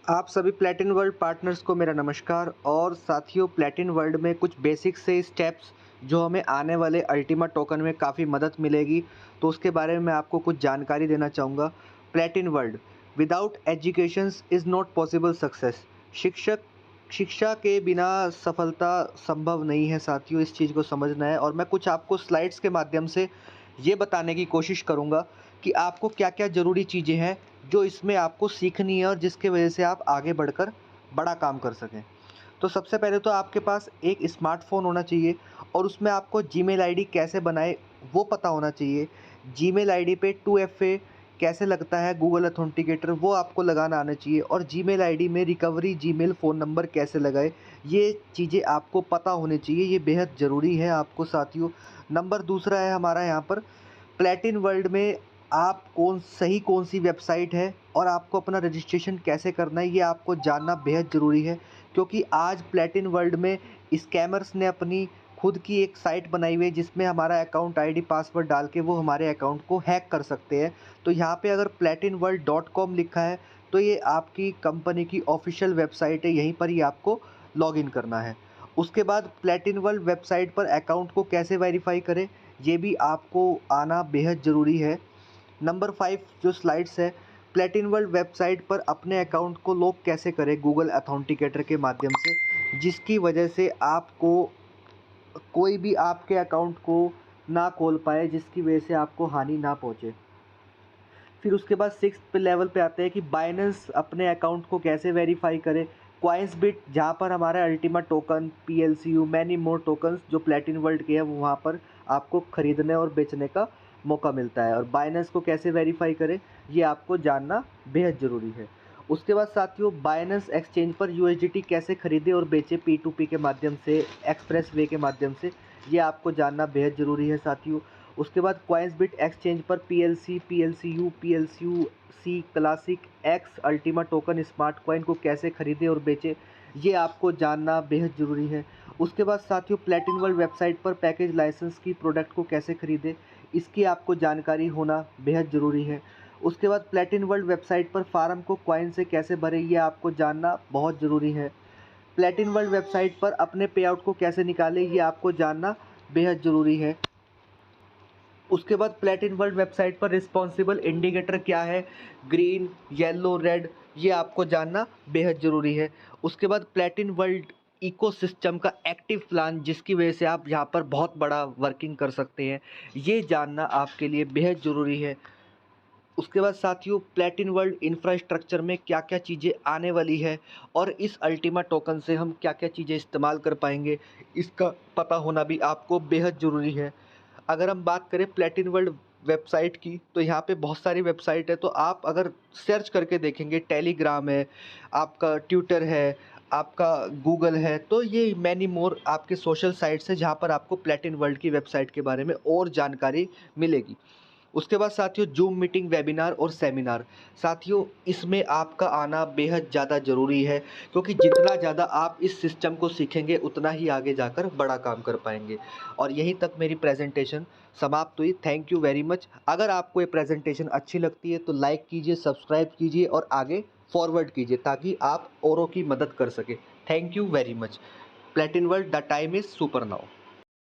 आप सभी प्लेटिन world partners को मेरा नमस्कार। और साथियों, प्लेटिन वर्ल्ड में कुछ बेसिक से स्टेप्स जो हमें आने वाले अल्टीमा टोकन में काफ़ी मदद मिलेगी, तो उसके बारे में मैं आपको कुछ जानकारी देना चाहूँगा। प्लेटिन world without educations is not possible success. शिक्षा के बिना सफलता संभव नहीं है साथियों, इस चीज़ को समझना है। और मैं कुछ आपको स्लाइड्स के माध्यम से ये बताने की कोशिश करूँगा कि आपको क्या-क्या ज़रूरी चीज़ें हैं जो इसमें आपको सीखनी है और जिसकी वजह से आप आगे बढ़कर बड़ा काम कर सकें। तो सबसे पहले तो आपके पास एक स्मार्टफ़ोन होना चाहिए और उसमें आपको जीमेल आईडी कैसे बनाएँ वो पता होना चाहिए। जीमेल आईडी पे 2FA कैसे लगता है, गूगल ऑथेंटिकेटर वो आपको लगाना आना चाहिए। और जीमेल आईडी में रिकवरी जीमेल फ़ोन नंबर कैसे लगाएँ, ये चीज़ें आपको पता होनी चाहिए, ये बेहद ज़रूरी है आपको साथियों। नंबर दूसरा है हमारा यहाँ पर प्लेटिन वर्ल्ड में आप कौन सी वेबसाइट है और आपको अपना रजिस्ट्रेशन कैसे करना है, ये आपको जानना बेहद ज़रूरी है। क्योंकि आज प्लेटिन वर्ल्ड में स्कैमर्स ने अपनी खुद की एक साइट बनाई हुई है जिसमें हमारा अकाउंट आईडी पासवर्ड डाल के वो हमारे अकाउंट को हैक कर सकते हैं। तो यहाँ पे अगर platinworld.com लिखा है तो ये आपकी कंपनी की ऑफिशियल वेबसाइट है, यहीं पर ही आपको लॉगिन करना है। उसके बाद प्लेटिन वर्ल्ड वेबसाइट पर अकाउंट को कैसे वेरीफाई करें, ये भी आपको आना बेहद ज़रूरी है। नंबर 5 जो स्लाइड्स है, प्लेटिन वर्ल्ड वेबसाइट पर अपने अकाउंट को लॉक कैसे करें गूगल ऑथेंटिकेटर के माध्यम से, जिसकी वजह से आपको कोई भी आपके अकाउंट को ना खोल पाए, जिसकी वजह से आपको हानि ना पहुंचे। फिर उसके बाद 6th लेवल पे आते हैं कि बाइनेंस अपने अकाउंट को कैसे वेरीफाई करें। कॉइन्सबिट जहाँ पर हमारा Ultima token, PLCU, many more tokens जो प्लेटिन वर्ल्ड के हैं वो वहाँ पर आपको ख़रीदने और बेचने का मौका मिलता है। और बाइनेंस को कैसे वेरीफाई करें, ये आपको जानना बेहद ज़रूरी है। उसके बाद साथियों, बाइनेंस एक्सचेंज पर USDT कैसे खरीदें और बेचें P2P के माध्यम से, एक्सप्रेस वे के माध्यम से, ये आपको जानना बेहद ज़रूरी है साथियों। उसके बाद कॉइन्सबिट एक्सचेंज पर PLC, PLCU, PLCU-C classic X Ultima token smart coin को कैसे खरीदें और बेचें, ये आपको जानना बेहद ज़रूरी है। उसके बाद साथियों, प्लेटिन वर्ल्ड वेबसाइट पर पैकेज लाइसेंस की प्रोडक्ट को कैसे खरीदें, इसकी आपको जानकारी होना बेहद ज़रूरी है। उसके बाद प्लेटिन वर्ल्ड वेबसाइट पर फार्म को कॉइन से कैसे भरें, ये आपको जानना बहुत ज़रूरी है। प्लेटिन वर्ल्ड वेबसाइट पर अपने पे आउट को कैसे निकालें, ये आपको जानना बेहद ज़रूरी है। उसके बाद प्लेटिन वर्ल्ड वेबसाइट पर रिस्पॉन्सिबल इंडिकेटर क्या है, ग्रीन, येलो, रेड, ये आपको जानना बेहद ज़रूरी है। उसके बाद प्लेटिन वर्ल्ड इकोसिस्टम का एक्टिव प्लान, जिसकी वजह से आप यहाँ पर बहुत बड़ा वर्किंग कर सकते हैं, ये जानना आपके लिए बेहद ज़रूरी है। उसके बाद साथियों, प्लेटिन वर्ल्ड इंफ्रास्ट्रक्चर में क्या-क्या चीज़ें आने वाली है और इस अल्टीमा टोकन से हम क्या-क्या चीज़ें इस्तेमाल कर पाएँगे, इसका पता होना भी आपको बेहद ज़रूरी है। अगर हम बात करें प्लेटिन वर्ल्ड वेबसाइट की, तो यहाँ पे बहुत सारी वेबसाइट है, तो आप अगर सर्च करके देखेंगे, टेलीग्राम है, आपका ट्विटर है, आपका गूगल है, तो ये मैनी मोर आपके सोशल साइट्स हैं जहाँ पर आपको प्लेटिन वर्ल्ड की वेबसाइट के बारे में और जानकारी मिलेगी। उसके बाद साथियों, जूम मीटिंग, वेबिनार और सेमिनार, साथियों इसमें आपका आना बेहद ज़्यादा ज़रूरी है, क्योंकि जितना ज़्यादा आप इस सिस्टम को सीखेंगे उतना ही आगे जाकर बड़ा काम कर पाएंगे। और यहीं तक मेरी प्रेजेंटेशन समाप्त हुई। Thank you very much. अगर आपको ये प्रेजेंटेशन अच्छी लगती है तो लाइक कीजिए, सब्सक्राइब कीजिए और आगे फॉरवर्ड कीजिए ताकि आप औरों की मदद कर सकें। Thank you very much. प्लेटिन world, the time is super now.